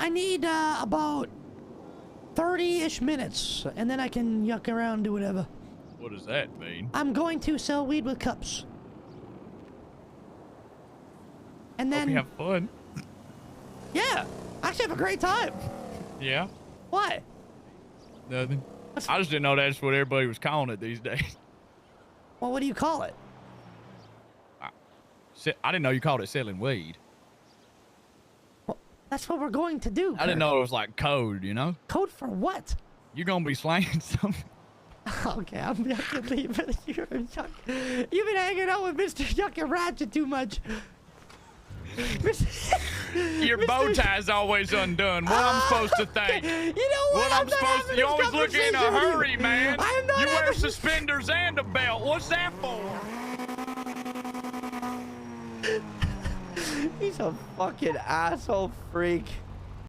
I need about 30-ish minutes, and then I can yuck around and do whatever. What does that mean? I'm going to sell weed with cups. And then... Hope you have fun. Yeah, I actually have a great time. Yeah? Why? Nothing. I just didn't know that's what everybody was calling it these days. Well, what do you call it? I didn't know you called it selling weed. Well, that's what we're going to do. I didn't know it was like code, you know? Code for what? You're going to be slanging something. Okay, I'm gonna leave it. You've been hanging out with Mr. Yuck and Ratchet too much. Your bow tie's always undone. What I'm supposed to think? You know what? I'm supposed to? You always looking in a hurry, man. I'm not you wear suspenders and a belt. What's that for? He's a fucking asshole freak.